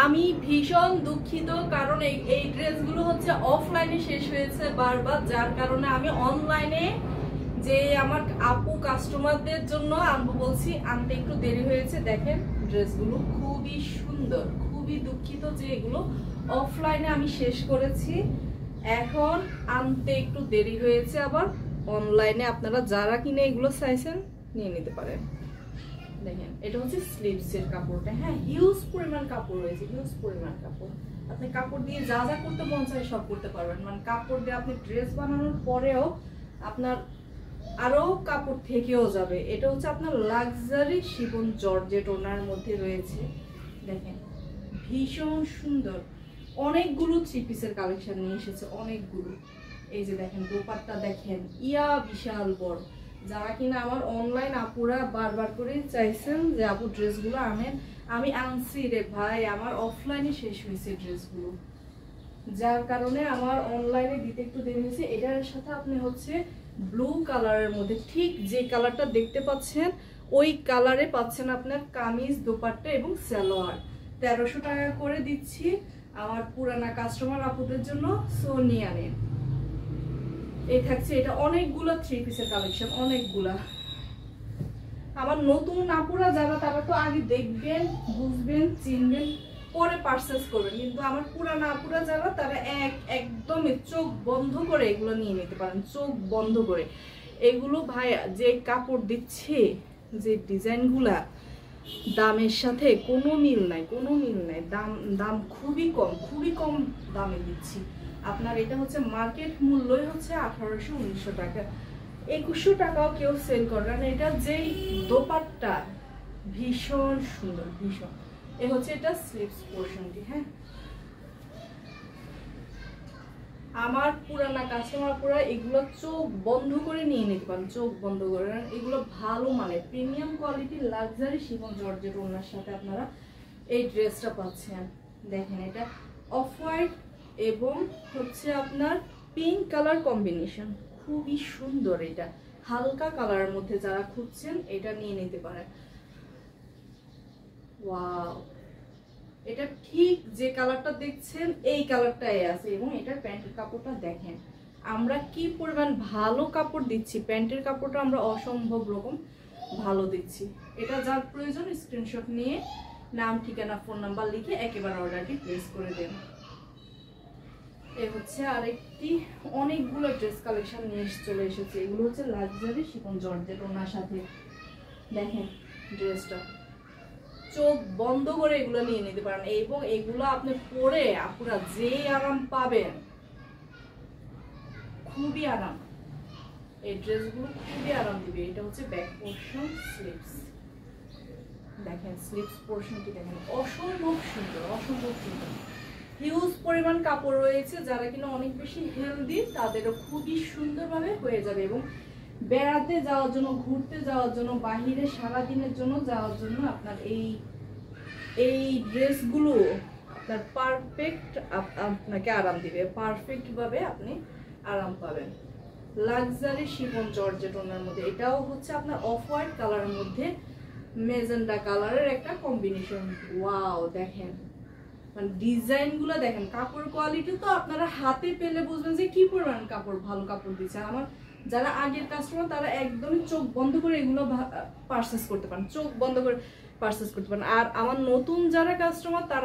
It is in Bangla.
আমি ভীষণ দুঃখিত, কারণ এই ড্রেসগুলো হচ্ছে অফলাইনে শেষ হয়েছে বারবার, যার কারণে আমি অনলাইনে যে আমার আপু কাস্টমারদের জন্য আনবো বলছি, আনতে একটু দেরি হয়েছে। দেখেন ড্রেসগুলো খুবই সুন্দর, খুবই দুঃখিত যে এগুলো অফলাইনে আমি শেষ করেছি, এখন আনতে একটু দেরি হয়েছে। আবার অনলাইনে আপনারা যারা কিনে এগুলো চাইছেন নিয়ে নিতে পারেন। দেখেন এটা হচ্ছে স্লিভসের কাপড়টা, হ্যাঁ হিউজ পরিমাণ কাপড় রয়েছে, হিউজ পরিমাণ কাপড়। আপনি কাপড় দিয়ে যা যা করতে মন চায় সব করতে পারবেন, মানে কাপড় দিয়ে আপনি ড্রেস বানানোর পরেও আপনার আরো কাপড় থেকেও যাবে। এটা হচ্ছে আপনার লাক্সারি শিফন জর্জেট ওনার মধ্যে রয়েছে। দেখেন ভীষণ সুন্দর, অনেকগুলো থ্রি পিসের কালেকশন নিয়ে এসেছে, অনেকগুলো। এই যে দেখেন দোপাট্টা দেখেন, ইয়া বিশাল বড়। যারা কিনা আমার অনলাইন আপুরা বারবার করে চাইছেন যে আপু ড্রেসগুলো আনেন, আমি আনছি রে ভাই, আমার অফলাইনে শেষ হয়েছে ড্রেসগুলো, যার কারণে আমার অনলাইনে দিতে একটু দেরি হয়েছে। এটার সাথে আপনি হচ্ছে ব্লু কালারের মধ্যে ঠিক যে কালারটা দেখতে পাচ্ছেন ওই কালারে পাচ্ছেন আপনার কামিজ, দোপাট্টা এবং সালোয়ার। 1300 টাকা করে দিচ্ছি আমার পুরানা কাস্টমার আপুদের জন্য, সো নিয়ে আনেন। এই থাকছে এটা অনেকগুলা থ্রি পিসের কালেকশন, অনেকগুলা। আমার নতুন আপুরা যারা তারা তো আগে দেখবেন, বুঝবেন, চিনবেন, পরে পারচেজ করবেন, কিন্তু আমার পুরানা আপুরা যারা তারা একদমই চোখ বন্ধ করে এগুলো নিয়ে নিতে পারেন, চোখ বন্ধ করে। এগুলো ভাই যে কাপড় দিচ্ছে, যে ডিজাইনগুলা, দামের সাথে কোনো মিল নাই, কোনো মিল নাই। দাম খুবই কম, খুবই কম দামে দিচ্ছি আপনার। এটা হচ্ছে মার্কেট মূল্যই হচ্ছে 1800-1900 টাকা, 2100 টাকাও কেউ সেল করে। কারণ এটা যেই দোপাট্টা ভীষণ সুন্দর, ভীষণ। এ হচ্ছে এটা স্লিভস পোরশনটি। হ্যাঁ আমার পুরানা কাস্টমার পুরা এগুলো চোখ বন্ধ করে নিয়ে নিতে পারেন, চোখ বন্ধ করে। এগুলো ভালো মানে প্রিমিয়াম কোয়ালিটির লাক্সারি শিফন জর্জেট ওনার সাথে আপনারা এই ড্রেসটা পাচ্ছেন। দেখেন এটা অফ হোয়াইট এবং হচ্ছে আপনার পিঙ্ক কালার কম্বিনেশন, খুবই সুন্দর। এটা হালকা কালারের মধ্যে যারা খুঁজছেন এটা নিয়ে নিতে পারেন। ওয়াও, এটা ঠিক যে কালারটা দেখছেন এই কালারটাই আছে, এবং এটার প্যান্টের কাপড়টা দেখেন আমরা কি পরিমাণ ভালো কাপড় দিচ্ছি। প্যান্টের কাপড়টা আমরা অসম্ভব রকম ভালো দিচ্ছি। এটা যার প্রয়োজন স্ক্রিনশট নিয়ে নাম, ঠিকানা, ফোন নাম্বার লিখে একেবারে অর্ডারটি প্লেস করে দেন। এ হচ্ছে আরেকটি, অনেকগুলো ড্রেস কালেকশন নিয়ে চলে এসেছে। এগুলো হচ্ছে লাক্সারি শিফন জর্জেট ওনার সাথে। দেখেন ড্রেসটা চোখ বন্ধ করে এগুলো নিয়ে নিতে পারেন, এবং এগুলো আপনি পরে আপনারা যে আরাম পাবেন, খুবই আরাম। এই ড্রেসগুলো খুবই আরাম দিবে। এটা হচ্ছে ব্যাক পোরশন, স্লিভস। দেখেন স্লিভস পোরশনটি দেখেন, অসম্ভব সুন্দর, অসম্ভব সুন্দর। হিউজ পরিমাণ কাপড় রয়েছে, যারা কিনা অনেক বেশি হেলদি তাদেরও খুবই সুন্দরভাবে হয়ে যাবে, এবং বেড়াতে যাওয়ার জন্য, ঘুরতে যাওয়ার জন্য, বাহিরে সারাদিনের জন্য যাওয়ার জন্য আপনার এই ড্রেসগুলো আপনার পারফেক্ট, আপনাকে আরাম দিবে, পারফেক্ট ভাবে আপনি আরাম পাবেন। লাক্সারি শিফন জর্জেট ওনার মধ্যে, এটাও হচ্ছে আপনার অফ হোয়াইট কালারের মধ্যে মেজেন্ডা কালারের একটা কম্বিনেশন। ওয়াও, দেখেন মানে ডিজাইনগুলো দেখেন, কাপড় কোয়ালিটি তো আপনারা হাতে পেলে বুঝবেন যে কি পরিমাণ কাপড়, ভালো কাপড় দিচ্ছে। আমার যারা আগের কাস্টমার তারা একদমই চোখ বন্ধ করে এগুলো পারচেস করতে পারেন, চোখ বন্ধ করে পারচেস করতে পারেন। আর আমার নতুন যারা কাস্টমার তারা